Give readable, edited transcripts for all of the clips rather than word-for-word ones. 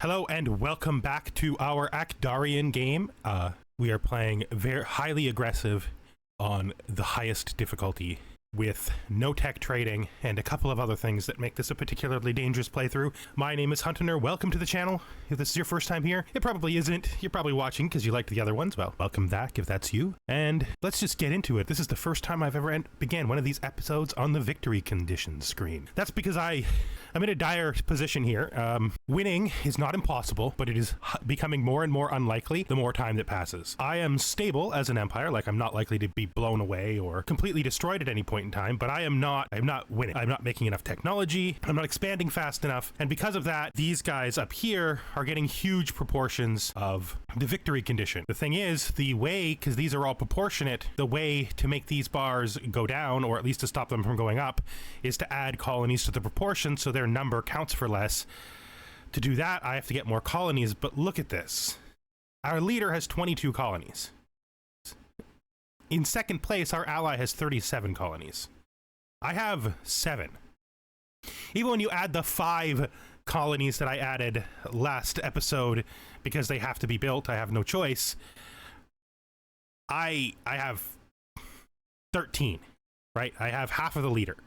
Hello and welcome back to our Ackdarian game. We are playing very highly aggressive on the highest difficulty with no tech trading and a couple of other things that make this a particularly dangerous playthrough. My name is Hunter. Welcome to the channel. If this is your first time here, it probably isn't. You're probably watching because you liked the other ones. Well, welcome back if that's you. And let's just get into it. This is the first time I've ever began one of these episodes on the victory conditions screen. That's because I'm in a dire position here. Winning is not impossible, but it is becoming more and more unlikely the more time that passes. I am stable as an empire, like I'm not likely to be blown away or completely destroyed at any point in time, but I'm not winning. I'm not making enough technology. I'm not expanding fast enough. And because of that, these guys up here are getting huge proportions of the victory condition. The thing is, the way, because these are all proportionate, the way to make these bars go down, or at least to stop them from going up, is to add colonies to the proportion so their number counts for less. To do that, I have to get more colonies, but look at this. Our leader has 22 colonies. In second place, our ally has 37 colonies. I have 7. Even when you add the 5 colonies that I added last episode, because they have to be built, I have no choice, I have 13, right? I have half of the leader.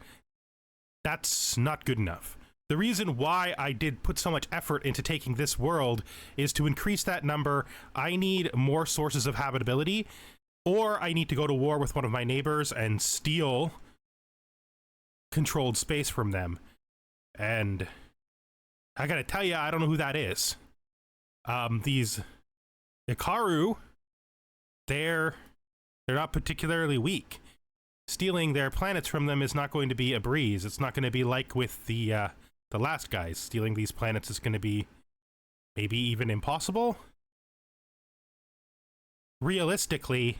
That's not good enough. The reason why I did put so much effort into taking this world is to increase that number. I need more sources of habitability, or I need to go to war with one of my neighbors and steal controlled space from them. And I gotta tell you, I don't know who that is. These Ikaru, they're not particularly weak. Stealing their planets from them is not going to be a breeze. It's not going to be like with the last guys. Stealing these planets is going to be maybe even impossible. Realistically,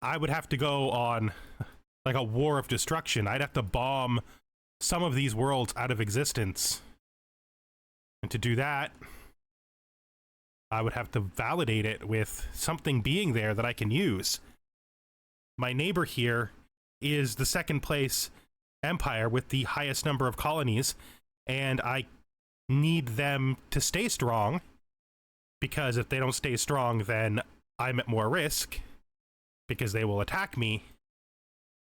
I would have to go on like a war of destruction. I'd have to bomb some of these worlds out of existence. And to do that, I would have to validate it with something being there that I can use. My neighbor here is the second place empire with the highest number of colonies, and I need them to stay strong, because if they don't stay strong, then I'm at more risk, because they will attack me,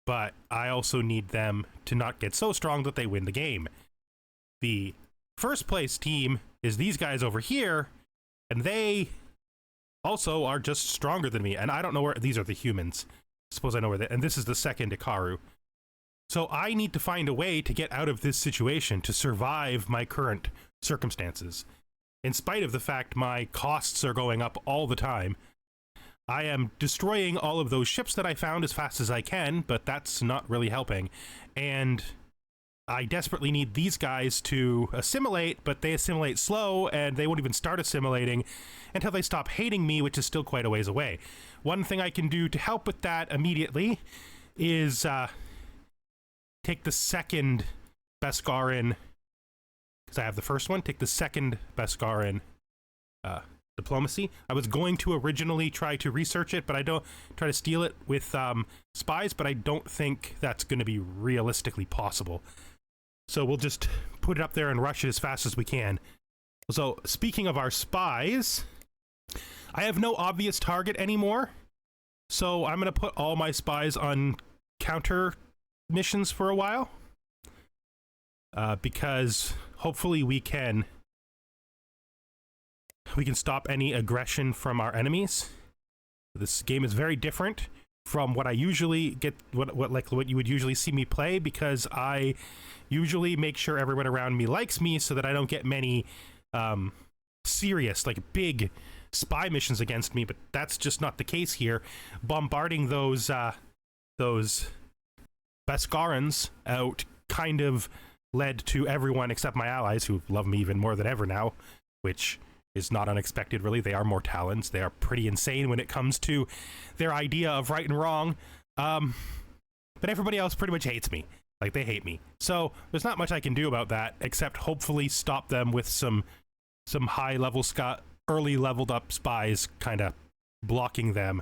but I also need them to not get so strong that they win the game. The first place team is these guys over here, and they also are just stronger than me, and I don't know where, these are the humans. Suppose I know where they, and this is the second Ikaru. So I need to find a way to get out of this situation to survive my current circumstances. In spite of the fact my costs are going up all the time, I am destroying all of those ships that I found as fast as I can, but that's not really helping. And I desperately need these guys to assimilate, but they assimilate slow, and they won't even start assimilating until they stop hating me, which is still quite a ways away. One thing I can do to help with that immediately is take the second Beskarian, because I have the first one, take the second Beskarian diplomacy. I was going to originally try to research it, but I don't try to steal it with spies, but I don't think that's going to be realistically possible. So we'll just put it up there and rush it as fast as we can. So speaking of our spies, I have no obvious target anymore, so I'm going to put all my spies on counter missions for a while, because hopefully we can stop any aggression from our enemies. This game is very different from what I usually get, what you would usually see me play, because I usually make sure everyone around me likes me so that I don't get many serious, like big spy missions against me, but that's just not the case here. Bombarding those Beskarians out kind of led to everyone except my allies, who love me even more than ever now, which is not unexpected, really. They are Mortallons. They are pretty insane when it comes to their idea of right and wrong. But everybody else pretty much hates me. Like, they hate me. So there's not much I can do about that, except hopefully stop them with some high-level, early leveled up spies kind of blocking them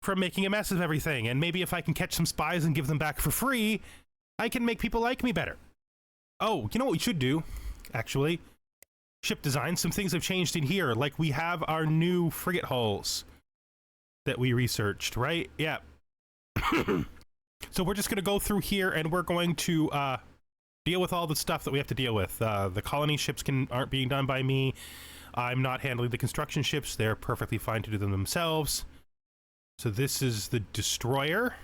from making a mess of everything. And maybe if I can catch some spies and give them back for free, I can make people like me better. Oh, you know what we should do, actually? ship design, some things have changed in here. Like we have our new frigate hulls that we researched, right? Yeah. So we're just going to go through here and we're going to deal with all the stuff that we have to deal with. The colony ships aren't being done by me. I'm not handling the construction ships. They're perfectly fine to do them themselves. So this is the destroyer.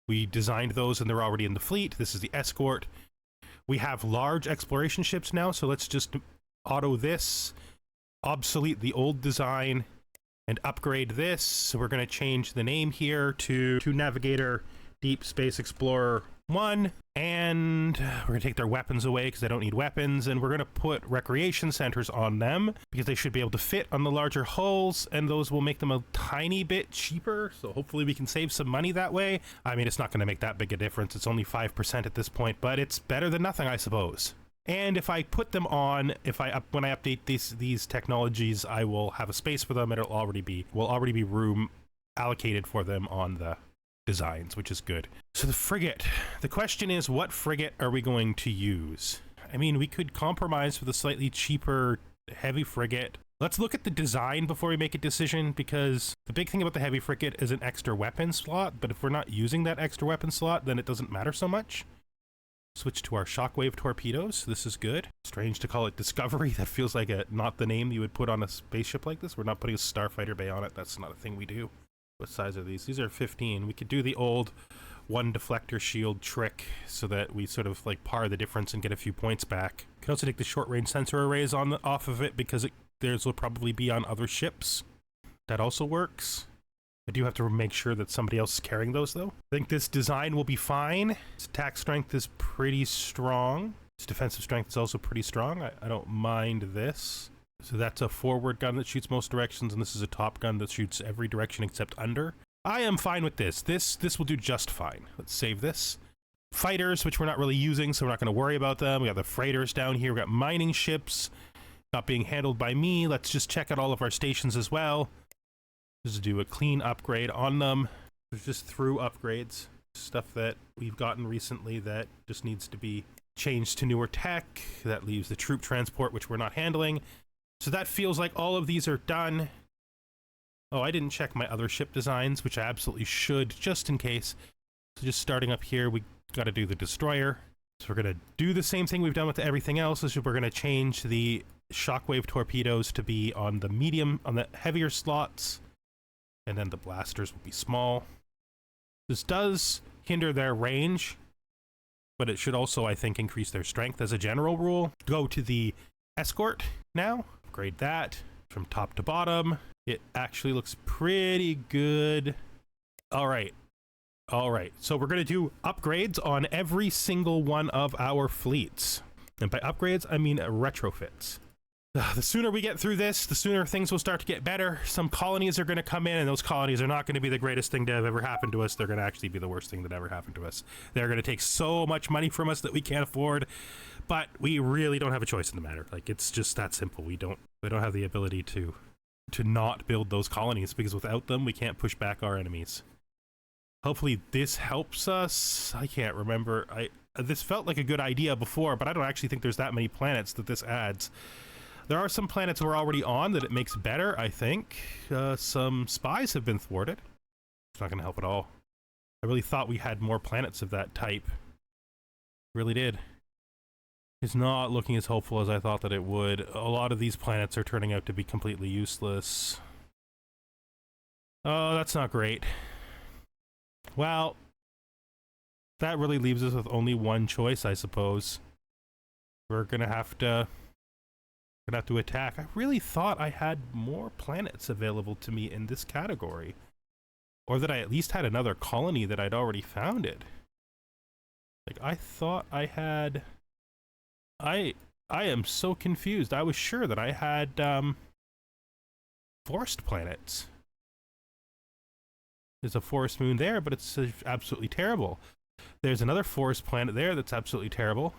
We designed those and they're already in the fleet. This is the escort. We have large exploration ships now, so let's just auto this, obsolete the old design, and upgrade this. So we're going to change the name here to Navigator Deep Space Explorer 1, and we're going to take their weapons away because they don't need weapons, and we're going to put recreation centers on them because they should be able to fit on the larger hulls, and those will make them a tiny bit cheaper, so hopefully we can save some money that way. I mean, it's not going to make that big a difference. It's only 5% at this point, but it's better than nothing, I suppose. And if I put them on, when I update these technologies, I will have a space for them, and will already be room allocated for them on the designs, which is good. So the frigate. The question is, what frigate are we going to use? I mean, we could compromise with a slightly cheaper heavy frigate. Let's look at the design before we make a decision, because the big thing about the heavy frigate is an extra weapon slot, but if we're not using that extra weapon slot, then it doesn't matter so much. Switch to our shockwave torpedoes. This is good. Strange to call it Discovery. That feels like not the name you would put on a spaceship like this. We're not putting a starfighter bay on it. That's not a thing we do. What size are these? These are 15. We could do the old one deflector shield trick so that we sort of like par the difference and get a few points back. Could also take the short range sensor arrays off of it because theirs will probably be on other ships. That also works. I do have to make sure that somebody else is carrying those though. I think this design will be fine. Its attack strength is pretty strong. Its defensive strength is also pretty strong. I don't mind this. So that's a forward gun that shoots most directions, and this is a top gun that shoots every direction except under. I am fine with this. This will do just fine. Let's save this. Fighters, which we're not really using, so we're not going to worry about them. We got the freighters down here. We got mining ships not being handled by me. Let's just check out all of our stations as well. Just do a clean upgrade on them. There's just through upgrades. Stuff that we've gotten recently that just needs to be changed to newer tech. That leaves the troop transport, which we're not handling. So that feels like all of these are done. Oh, I didn't check my other ship designs, which I absolutely should, just in case. So just starting up here, we got to do the destroyer. So we're going to do the same thing we've done with everything else. Is we're going to change the shockwave torpedoes to be on the heavier slots, and then the blasters will be small. This does hinder their range, but it should also, I think, increase their strength as a general rule. Go to the escort now. Upgrade that from top to bottom. It actually looks pretty good. All right. So we're going to do upgrades on every single one of our fleets. And by upgrades, I mean retrofits. The sooner we get through this, the sooner things will start to get better. Some colonies are going to come in, and those colonies are not going to be the greatest thing to have ever happened to us. They're going to actually be the worst thing that ever happened to us. They're going to take so much money from us that we can't afford. But we really don't have a choice in the matter. Like, it's just that simple. We don't have the ability to not build those colonies, because without them, we can't push back our enemies. Hopefully this helps us. I can't remember. This felt like a good idea before, but I don't actually think there's that many planets that this adds. There are some planets we're already on that it makes better, I think. Some spies have been thwarted. It's not going to help at all. I really thought we had more planets of that type. Really did. It's not looking as hopeful as I thought that it would. A lot of these planets are turning out to be completely useless. Oh, that's not great. Well, that really leaves us with only one choice, I suppose. We're gonna have to attack. I really thought I had more planets available to me in this category, or that I at least had another colony that I'd already founded. Like, I thought I had. I am so confused. I was sure that I had forest planets. There's a forest moon there, but it's absolutely terrible. There's another forest planet there that's absolutely terrible.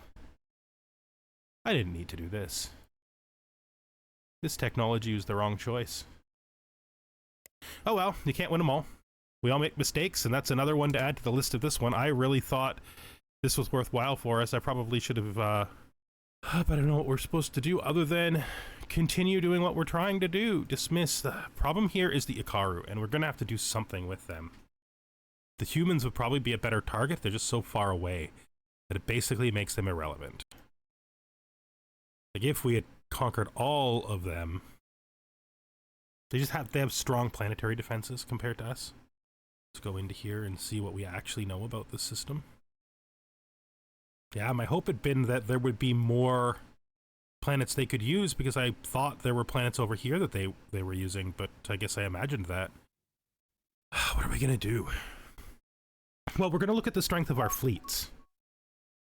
I didn't need to do this. This technology was the wrong choice. Oh well, you can't win them all. We all make mistakes, and that's another one to add to the list of this one. I really thought this was worthwhile for us. I probably should have But I don't know what we're supposed to do other than continue doing what we're trying to do. Dismiss. The problem here is the Ikaru, and we're going to have to do something with them. The humans would probably be a better target. They're just so far away that it basically makes them irrelevant. Like if we had conquered all of them, they have strong planetary defenses compared to us. Let's go into here and see what we actually know about this system. Yeah, my hope had been that there would be more planets they could use, because I thought there were planets over here that they were using, but I guess I imagined that. What are we gonna do? Well, we're gonna look at the strength of our fleets,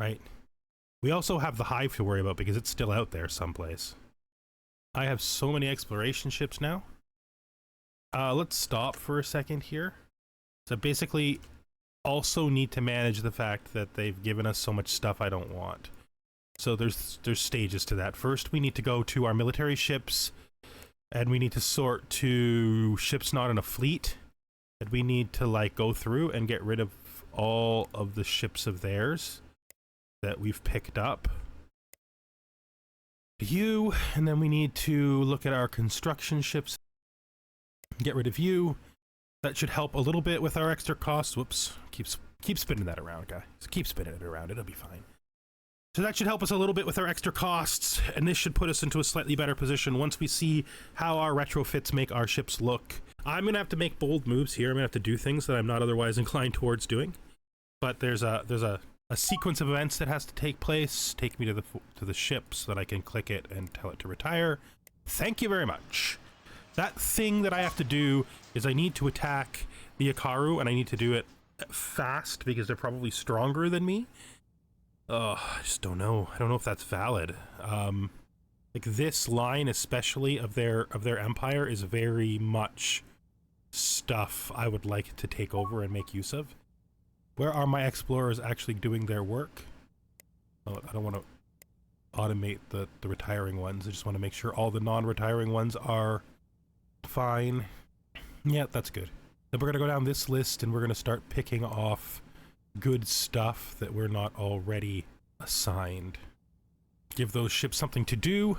right? We also have the Hive to worry about because it's still out there someplace. I have so many exploration ships now. Let's stop for a second here. So basically, also need to manage the fact that they've given us so much stuff I don't want. So there's stages to that. First, we need to go to our military ships, and we need to sort to ships not in a fleet. And we need to like go through and get rid of all of the ships of theirs that we've picked up. You, and then we need to look at our construction ships. Get rid of you. That should help a little bit with our extra costs. Whoops. Keep spinning that around, guys. Keep spinning it around. It'll be fine. So that should help us a little bit with our extra costs, and this should put us into a slightly better position once we see how our retrofits make our ships look. I'm going to have to make bold moves here. I'm going to have to do things that I'm not otherwise inclined towards doing. But there's a sequence of events that has to take place. Take me to the ship so that I can click it and tell it to retire. Thank you very much. That thing that I have to do is I need to attack the Ikaru, and I need to do it fast because they're probably stronger than me. I just don't know. I don't know if that's valid. Like this line, especially of their empire, is very much stuff I would like to take over and make use of. Where are my explorers actually doing their work? Oh, I don't want to automate the retiring ones. I just want to make sure all the non-retiring ones are fine. Yeah, that's good. Then we're going to go down this list and we're going to start picking off good stuff that we're not already assigned. Give those ships something to do,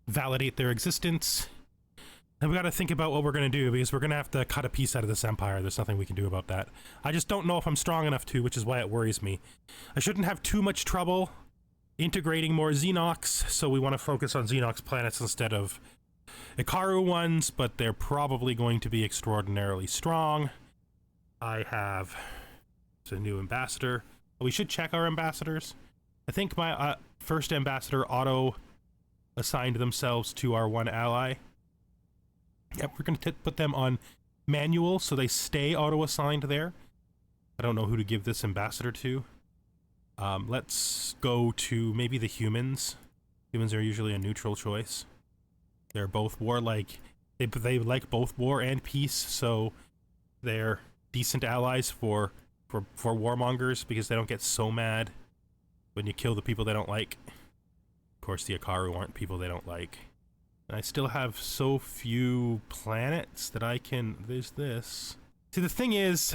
validate their existence, and we got to think about what we're going to do, because we're going to have to cut a piece out of this empire. There's nothing we can do about that. I just don't know if I'm strong enough to, which is why it worries me. I shouldn't have too much trouble integrating more Xenox, so we want to focus on Xenox planets instead of Ikaru ones, but they're probably going to be extraordinarily strong. I have a new ambassador. We should check our ambassadors. I think my first ambassador auto assigned themselves to our one ally. Yep, we're going to put them on manual so they stay auto assigned there. I don't know who to give this ambassador to. Let's go to maybe the humans. Humans are usually a neutral choice. They're both warlike. They like both war and peace, so they're decent allies for warmongers, because they don't get so mad when you kill the people they don't like. Of course, the Ikaru aren't people they don't like. And I still have so few planets that I can... There's this. See, the thing is,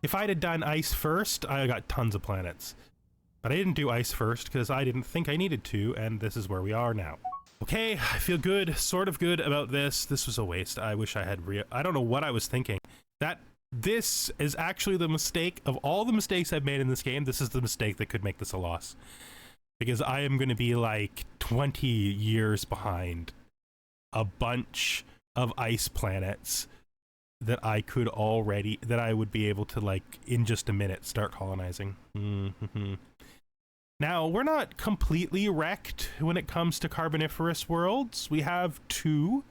if I'd have done ice first, I got tons of planets. But I didn't do ice first because I didn't think I needed to, and this is where we are now. Okay, I feel good, sort of good about this. This was a waste. I wish I had I don't know what I was thinking. This is actually the mistake of all the mistakes I've made in this game. This is the mistake that could make this a loss. Because I am going to be like 20 years behind a bunch of ice planets that I would be able to, like, in just a minute start colonizing. Now, we're not completely wrecked when it comes to Carboniferous worlds. We have 2.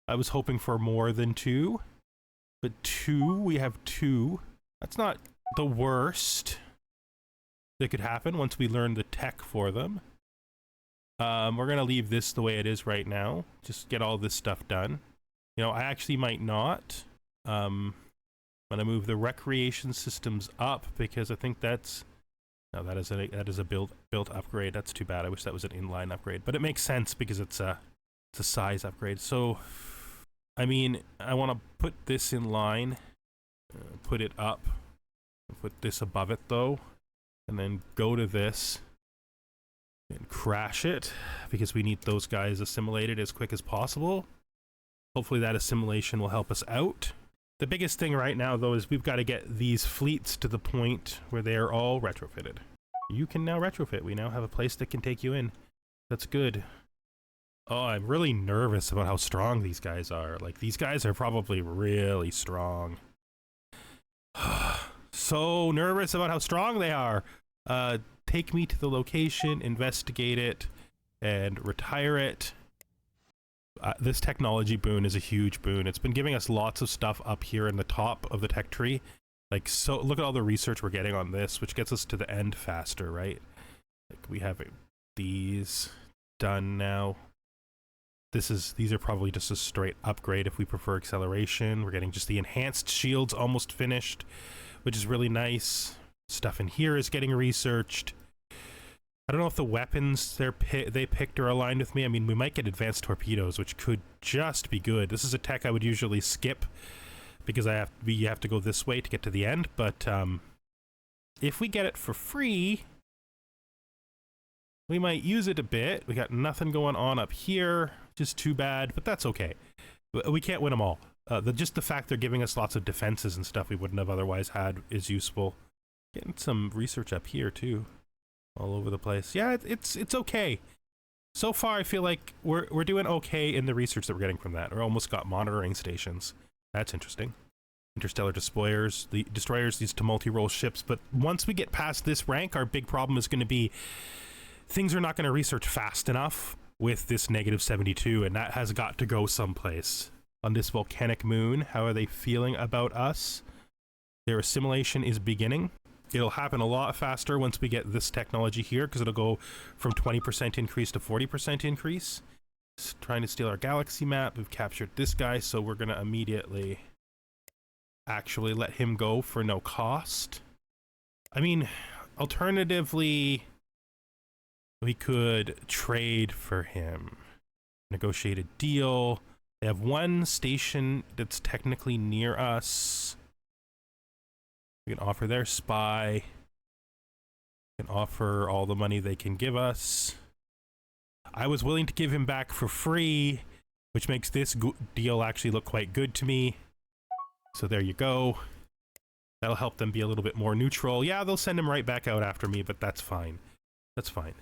I was hoping for more than 2. But 2, we have 2. That's not the worst that could happen once we learn the tech for them. We're going to leave this the way it is right now. Just get all this stuff done. You know, I actually might not. I'm going to move the recreation systems up, because I think that's... No, that is a built upgrade. That's too bad. I wish that was an inline upgrade. But it makes sense because it's a size upgrade. So, I mean, I want to put this in line. Put it up. Put this above it, though. And then go to this. And crash it, because we need those guys assimilated as quick as possible. Hopefully that assimilation will help us out. The biggest thing right now, though, is we've got to get these fleets to the point where they are all retrofitted. You can now retrofit. We now have a place that can take you in. That's good. Oh, I'm really nervous about how strong these guys are. Like, these guys are probably really strong. So nervous about how strong they are. Take me to the location, investigate it, and retire it. This technology boon is a huge boon. It's been giving us lots of stuff up here in the top of the tech tree. Like, so look at all the research we're getting on this, which gets us to the end faster, right? Like, we have these done now. These are probably just a straight upgrade if we prefer acceleration. We're getting just the enhanced shields almost finished, which is really nice. Stuff in here is getting researched. I don't know if the weapons they picked are aligned with me. I mean, we might get advanced torpedoes, which could just be good. This is a tech I would usually skip because you have to go this way to get to the end. But if we get it for free, we might use it a bit. We got nothing going on up here, just too bad, but that's okay. We can't win them all. Just the fact they're giving us lots of defenses and stuff we wouldn't have otherwise had is useful. Getting some research up here too, all over the place. Yeah, it's okay. So far, I feel like we're doing okay in the research that we're getting from that. We almost got monitoring stations. That's interesting. Interstellar destroyers, these to multi-role ships. But once we get past this rank, our big problem is going to be things are not going to research fast enough with this -72, and that has got to go someplace. On this volcanic moon, how are they feeling about us? Their assimilation is beginning. It'll happen a lot faster once we get this technology here, because it'll go from 20% increase to 40% increase. It's trying to steal our galaxy map. We've captured this guy, so we're going to immediately actually let him go for no cost. I mean, alternatively, we could trade for him. Negotiate a deal. They have one station that's technically near us. We can offer their spy. We can offer all the money they can give us. I was willing to give him back for free, which makes this deal actually look quite good to me. So there you go. That'll help them be a little bit more neutral. Yeah, they'll send him right back out after me, but that's fine. That's fine.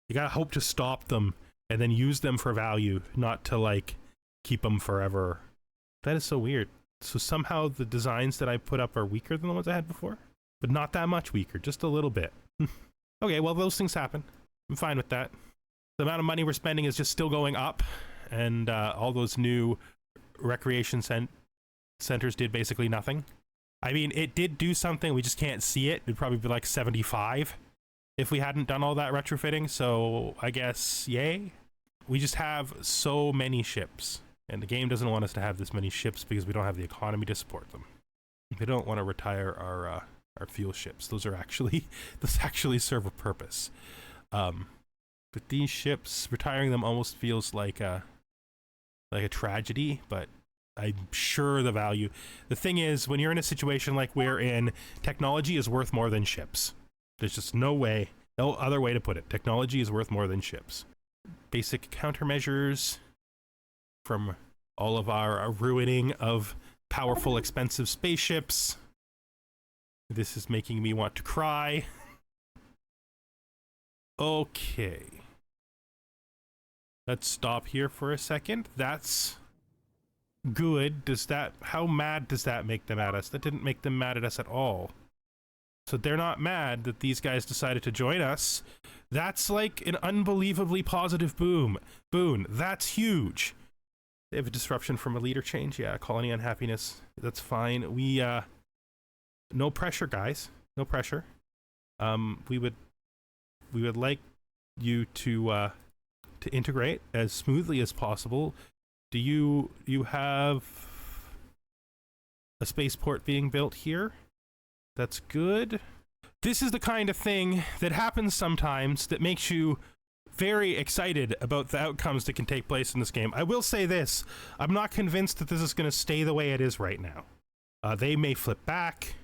You gotta hope to stop them and then use them for value, not to, like, keep them forever. That is so weird. So somehow the designs that I put up are weaker than the ones I had before? But not that much weaker, just a little bit. Okay, well, those things happen. I'm fine with that. The amount of money we're spending is just still going up, and all those new recreation centers did basically nothing. I mean, it did do something, we just can't see it. It'd probably be like 75 if we hadn't done all that retrofitting, so I guess, yay. We just have so many ships, and the game doesn't want us to have this many ships because we don't have the economy to support them. They don't want to retire our fuel ships. Those actually serve a purpose. But these ships, retiring them almost feels like a tragedy, but I'm sure the value. The thing is, when you're in a situation like we're in, technology is worth more than ships. There's just no other way to put it. Technology is worth more than ships. Basic countermeasures from all of our ruining of powerful, expensive spaceships. This is making me want to cry. Okay. Let's stop here for a second. That's good. How mad does that make them at us? That didn't make them mad at us at all. So they're not mad that these guys decided to join us. That's like an unbelievably positive boon. That's huge. They have a disruption from a leader change. Yeah, colony unhappiness. That's fine. We, no pressure, guys. No pressure. We would like you to integrate as smoothly as possible. Do you have a spaceport being built here? That's good. This is the kind of thing that happens sometimes that makes you very excited about the outcomes that can take place in this game. I will say this, I'm not convinced that this is going to stay the way it is right now. They may flip back,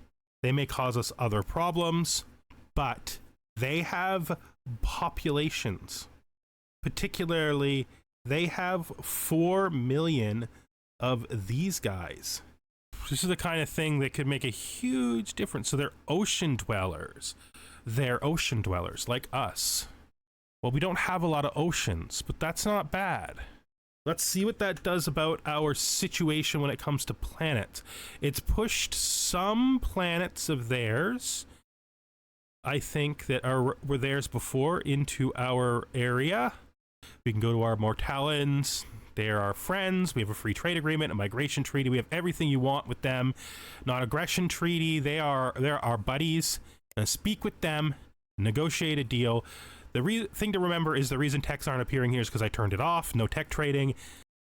they may cause us other problems, but they have populations. Particularly, they have 4 million of these guys. This is the kind of thing that could make a huge difference. So they're ocean dwellers. They're ocean dwellers like us. Well, we don't have a lot of oceans, but that's not bad. Let's see what that does about our situation when it comes to planets. It's pushed some planets of theirs, I think, that were theirs before into our area. We can go to our Mortallans. They're our friends. We have a free trade agreement, a migration treaty. We have everything you want with them. Non-aggression treaty. They're our buddies. Speak with them. Negotiate a deal. The thing to remember is the reason techs aren't appearing here is because I turned it off. No tech trading.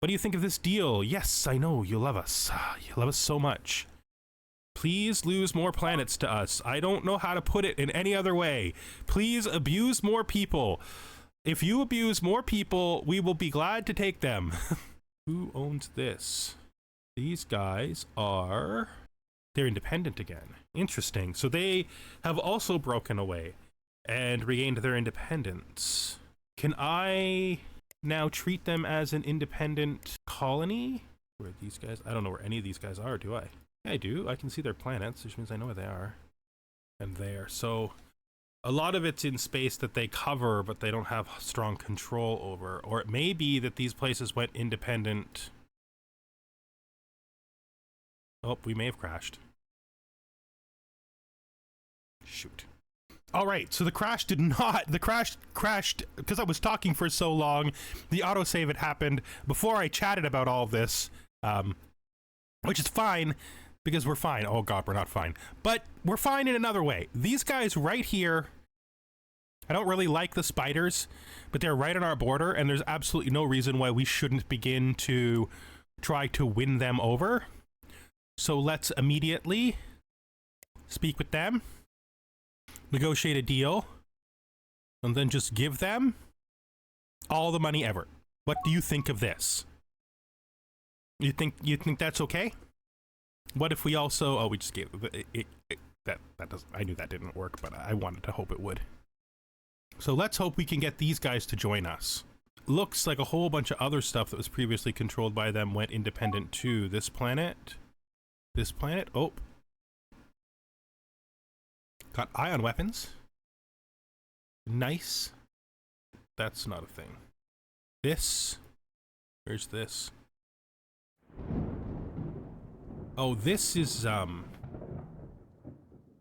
What do you think of this deal? Yes, I know. You love us. You love us so much. Please lose more planets to us. I don't know how to put it in any other way. Please abuse more people. If you abuse more people, we will be glad to take them. Who owns this? These guys are... They're independent again. Interesting. So they have also broken away and regained their independence. Can I now treat them as an independent colony? Where are these guys? I don't know where any of these guys are, do I? Yeah, I do. I can see their planets, which means I know where they are. And there. So a lot of it's in space that they cover, but they don't have strong control over. Or it may be that these places went independent. Oh, we may have crashed. Shoot. All right, so the crash crashed because I was talking for so long. The autosave had happened before I chatted about all of this, which is fine because we're fine. Oh God, we're not fine, but we're fine in another way. These guys right here, I don't really like the spiders, but they're right on our border, and there's absolutely no reason why we shouldn't begin to try to win them over. So let's immediately speak with them. Negotiate a deal, and then just give them all the money ever. What do you think of this? You think that's okay? What if we also... Oh, we just gave that doesn't... I knew that didn't work, but I wanted to hope it would. So let's hope we can get these guys to join us. Looks like a whole bunch of other stuff that was previously controlled by them went independent to this planet. This planet. Oh. Got ion weapons. Nice. That's not a thing. This. Where's this? Oh, this is,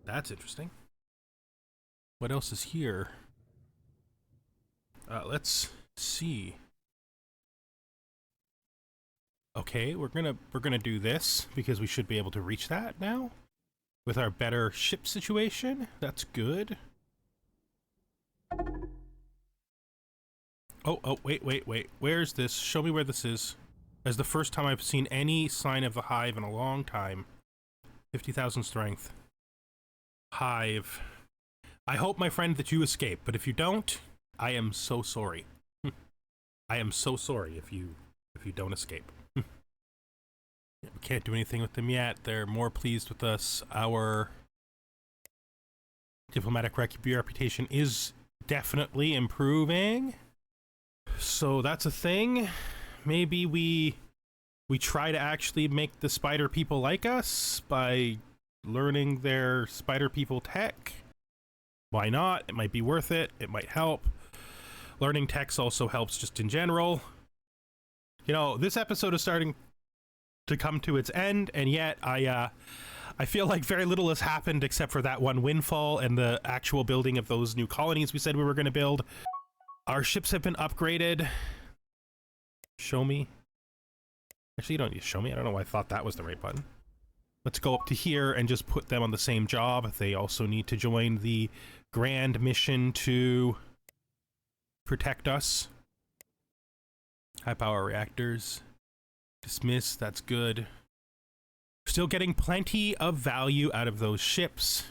that's interesting. What else is here? Let's see. Okay, we're gonna do this because we should be able to reach that now. With our better ship situation, that's good. Oh, wait. Where's this? Show me where this is. That's the first time I've seen any sign of the hive in a long time. 50,000 strength. Hive. I hope, my friend, that you escape, but if you don't, I am so sorry. I am so sorry if you don't escape. We can't do anything with them yet. They're more pleased with us. Our diplomatic reputation is definitely improving. So that's a thing. Maybe we try to actually make the spider people like us by learning their spider people tech. Why not? It might be worth it. It might help. Learning techs also helps just in general. You know, this episode is starting to come to its end, and yet I feel like very little has happened except for that one windfall and the actual building of those new colonies we said we were going to build. Our ships have been upgraded. Show me. Actually, you don't need to show me. I don't know why I thought that was the right button. Let's go up to here and just put them on the same job. They also need to join the grand mission to protect us. High power reactors. Dismiss, that's good. Still getting plenty of value out of those ships.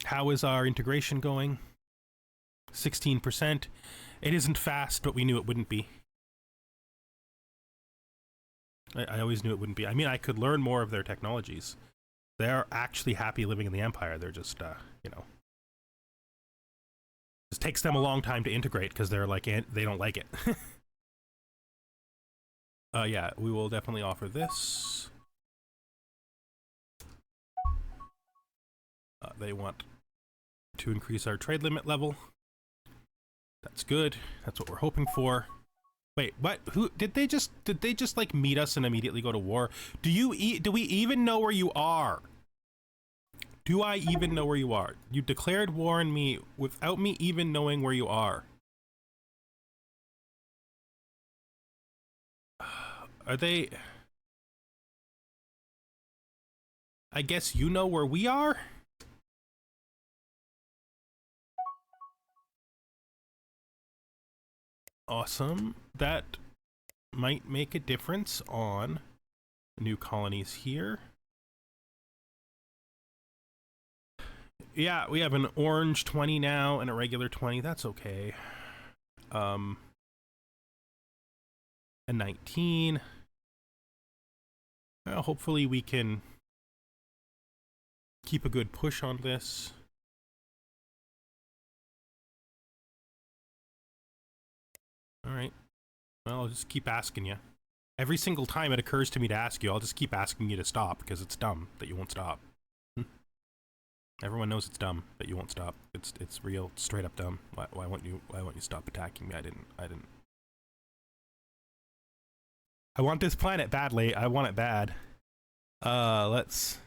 How is our integration going? 16%. It isn't fast, but we knew it wouldn't be. I always knew it wouldn't be. I mean, I could learn more of their technologies. They're actually happy living in the Empire. They're just, you know, just takes them a long time to integrate because they're like, they don't like it. Yeah, we will definitely offer this. They want to increase our trade limit level. That's good. That's what we're hoping for. Wait, what? Who did they just like meet us and immediately go to war? Do we even know where you are? Do I even know where you are? You declared war on me without me even knowing where you are. Are they... I guess you know where we are? Awesome. That might make a difference on new colonies here. Yeah, we have an orange 20 now and a regular 20. That's okay. A 19. Well, hopefully we can keep a good push on this. All right. Well, I'll just keep asking you. Every single time it occurs to me to ask you, I'll just keep asking you to stop because it's dumb that you won't stop. Everyone knows it's dumb that you won't stop. It's real, straight up dumb. Why won't you stop attacking me? I didn't. I want this planet badly. I want it bad. Let's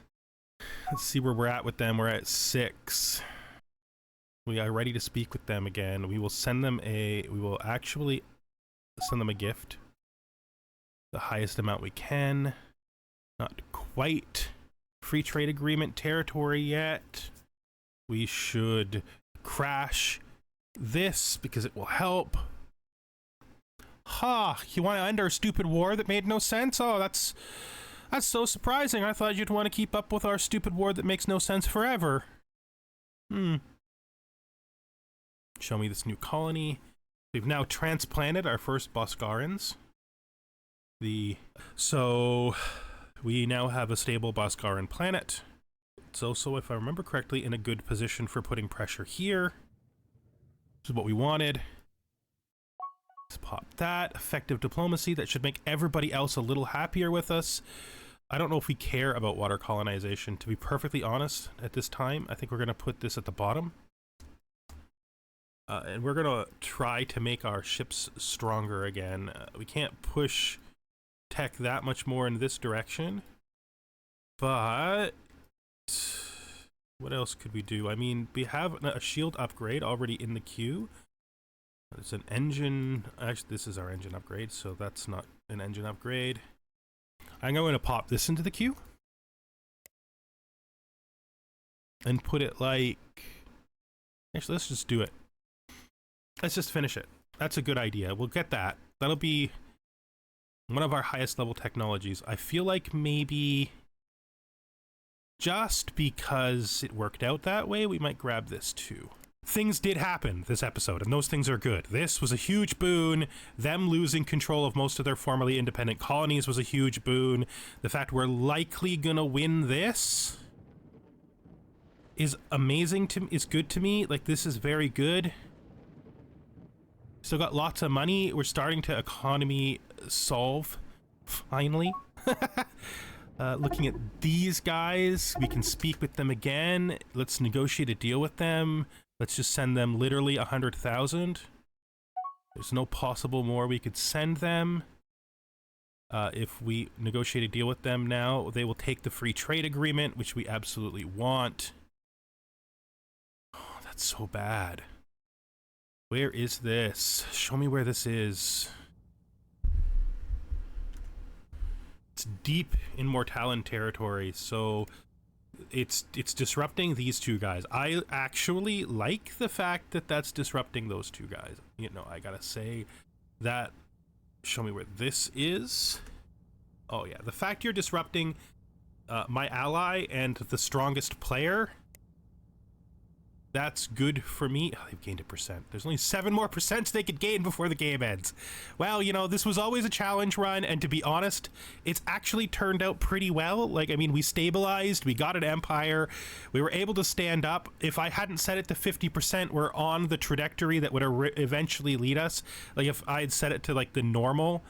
see where we're at with them. We're at 6. We are ready to speak with them again. We will send them we will actually send them a gift. The highest amount we can. Not quite free trade agreement territory yet. We should crash this because it will help. Ha! You want to end our stupid war that made no sense? Oh, that's so surprising. I thought you'd want to keep up with our stupid war that makes no sense forever. Show me this new colony. We've now transplanted our first Boscarans. So we now have a stable Boscaran planet. It's also, if I remember correctly, in a good position for putting pressure here. This is what we wanted. Let's pop that. Effective diplomacy. That should make everybody else a little happier with us. I don't know if we care about water colonization, to be perfectly honest, at this time. I think we're going to put this at the bottom. And we're going to try to make our ships stronger again. We can't push tech that much more in this direction. But what else could we do? I mean, we have a shield upgrade already in the queue. It's an engine. Actually, this is our engine upgrade, so that's not an engine upgrade. I'm going to pop this into the queue. And put it like... Actually, let's just do it. Let's just finish it. That's a good idea. We'll get that. That'll be one of our highest level technologies. I feel like maybe just because it worked out that way, we might grab this too. Things did happen this episode, and those things are good. This was a huge boon. Them losing control of most of their formerly independent colonies was a huge boon. The fact we're likely gonna win this is amazing to me, is good to me. Like, this is very good. Still got lots of money. We're starting to economy solve, finally. Looking at these guys, we can speak with them again. Let's negotiate a deal with them. Let's just send them literally 100,000. There's no possible more we could send them. If we negotiate a deal with them now, they will take the free trade agreement, which we absolutely want. Oh, that's so bad. Where is this? Show me where this is. It's deep in Mortalan territory, so it's disrupting these two guys. I actually like the fact that that's disrupting those two guys. You know, I gotta say that. Show me where this is. Oh yeah, the fact you're disrupting my ally and the strongest player That's good for me. Oh, they've gained a percent. There's only 7 more percent they could gain before the game ends. Well, you know, this was always a challenge run, and to be honest, it's actually turned out pretty well. Like, I mean, we stabilized, we got an empire, we were able to stand up. If I hadn't set it to 50%, we're on the trajectory that would eventually lead us. Like, if I had set it to, like, the normal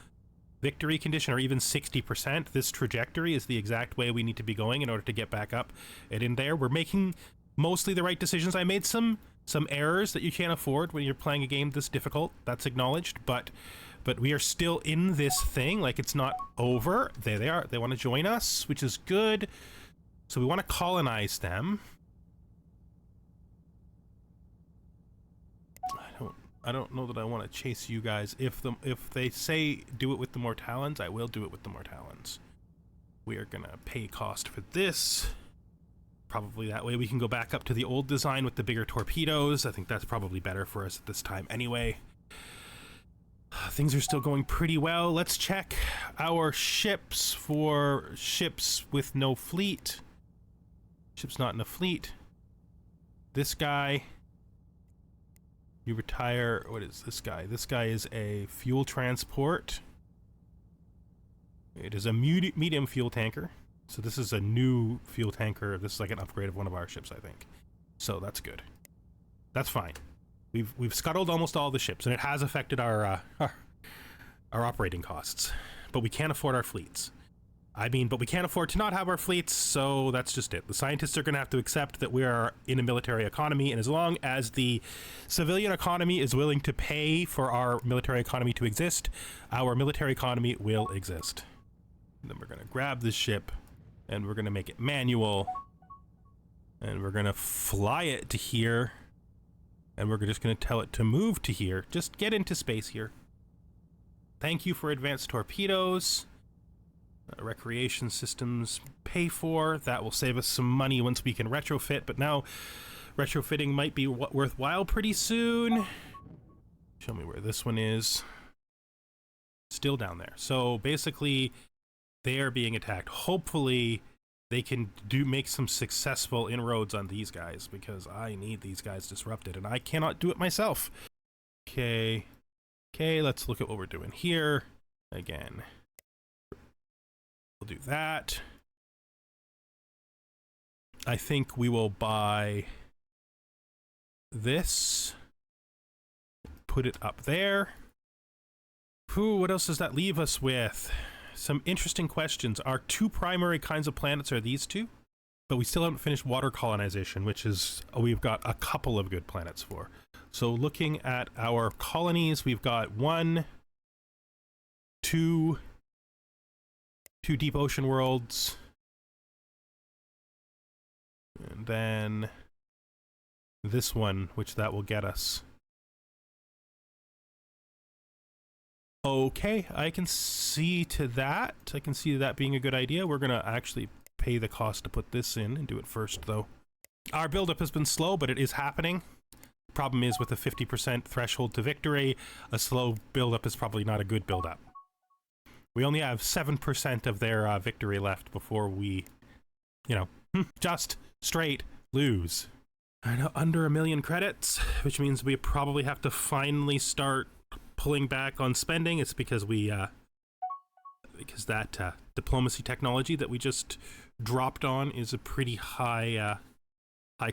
victory condition, or even 60%, this trajectory is the exact way we need to be going in order to get back up and in there. We're making mostly the right decisions. I made some errors that you can't afford when you're playing a game this difficult. That's acknowledged, but we are still in this thing. Like, it's not over. There they are. They want to join us, which is good. So we want to colonize them. I don't know that I want to chase you guys. If they say do it with the Mortallons, I will do it with the Mortallons. We are gonna pay cost for this. Probably that way we can go back up to the old design with the bigger torpedoes. I think that's probably better for us at this time anyway. Things are still going pretty well. Let's check our ships for ships with no fleet. Ships not in a fleet. This guy, you retire. What is this guy? This guy is a fuel transport. It is a medium fuel tanker. So this is a new fuel tanker. This is like an upgrade of one of our ships, I think. So that's good. That's fine. We've scuttled almost all the ships, and it has affected our operating costs. But we can't afford our fleets. I mean, but we can't afford to not have our fleets, so that's just it. The scientists are going to have to accept that we are in a military economy, and as long as the civilian economy is willing to pay for our military economy to exist, our military economy will exist. And then we're going to grab this ship, and we're going to make it manual, and we're going to fly it to here, and we're just going to tell it to move to here. Just get into space here. Thank you for advanced torpedoes. Recreation systems pay for. That will save us some money once we can retrofit, but now retrofitting might be worthwhile pretty soon. Show me where this one is. Still down there. So basically, they are being attacked. Hopefully they can make some successful inroads on these guys, because I need these guys disrupted and I cannot do it myself. Okay, let's look at what we're doing here. Again, we'll do that. I think we will buy this, put it up there. Whew, what else does that leave us with? Some interesting questions. Our 2 primary kinds of planets are these 2, but we still haven't finished water colonization, which is, we've got a couple of good planets for. So looking at our colonies, we've got 1, 2 deep ocean worlds, and then this one, which that will get us. Okay, I can see to that. I can see that being a good idea. We're gonna actually pay the cost to put this in and do it first, though. Our buildup has been slow, but it is happening. Problem is, with a 50% threshold to victory, a slow buildup is probably not a good buildup. We only have 7% of their victory left before we, you know, just straight lose. I know, under 1 million credits, which means we probably have to finally start pulling back on spending. It's because because that diplomacy technology that we just dropped on is a pretty high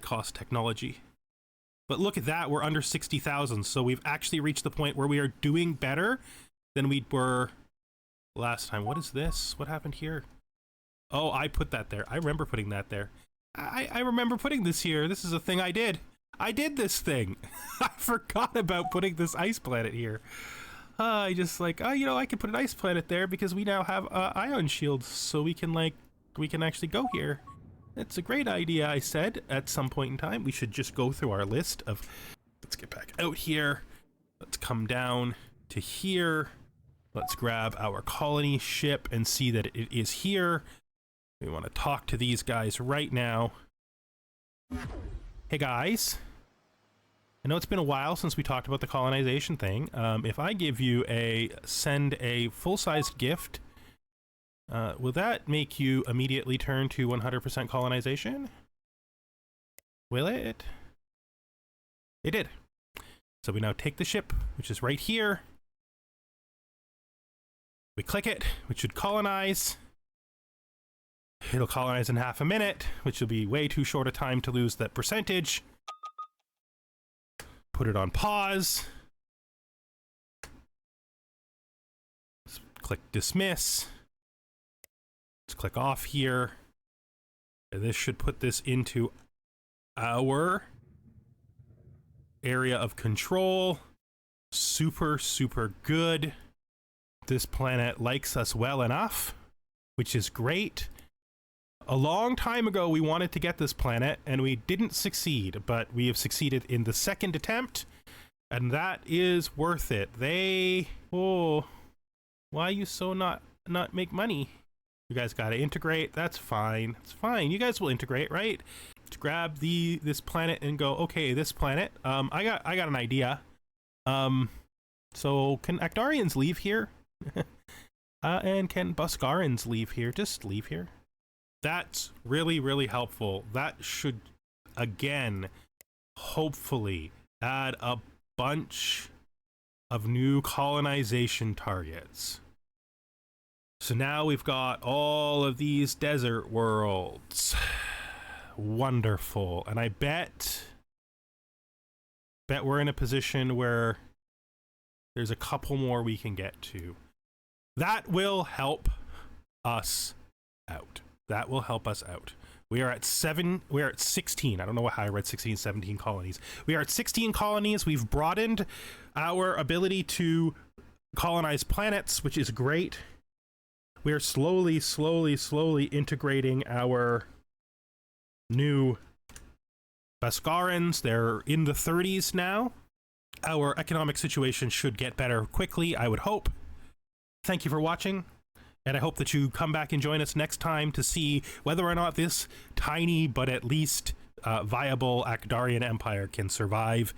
cost technology. But look at that, we're under 60,000, so we've actually reached the point where we are doing better than we were last time. What is this? What happened here? Oh, I put that there. I remember putting that there. I remember putting this here. This is a thing I did. I did this thing. I forgot about putting this ice planet here. I just like, you know, I can put an ice planet there because we now have ion shields, so we can actually go here. It's a great idea, I said, at some point in time. We should just go through our list of... Let's get back out here. Let's come down to here. Let's grab our colony ship and see that it is here. We want to talk to these guys right now. Hey guys. I know it's been a while since we talked about the colonization thing. If I give you send a full-sized gift, will that make you immediately turn to 100% colonization? Will it? It did. So we now take the ship, which is right here. We click it, which should colonize. It'll colonize in half a minute, which will be way too short a time to lose that percentage. Put it on pause. Let's click dismiss. Let's click off here. And this should put this into our area of control. Super, super good. This planet likes us well enough, which is great. A long time ago, we wanted to get this planet, and we didn't succeed, but we have succeeded in the second attempt, and that is worth it. Oh, why you so not make money? You guys gotta integrate. That's fine. It's fine. You guys will integrate, right? To grab this planet and go, okay, this planet. I got an idea. So can Ackdarians leave here? And can Buscarans leave here? Just leave here. That's really, really helpful. That should, again, hopefully add a bunch of new colonization targets. So now we've got all of these desert worlds. Wonderful. And I bet we're in a position where there's a couple more we can get to. That will help us out. That will help us out. We are at 16. I don't know how I read 16, 17 colonies. We are at 16 colonies. We've broadened our ability to colonize planets, which is great. We are slowly integrating our new Buscarans. They're in the 30s now. Our economic situation should get better quickly, I would hope. Thank you for watching. And I hope that you come back and join us next time to see whether or not this tiny but at least viable Ackdarian empire can survive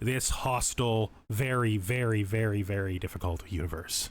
this hostile, very, very, very, very difficult universe.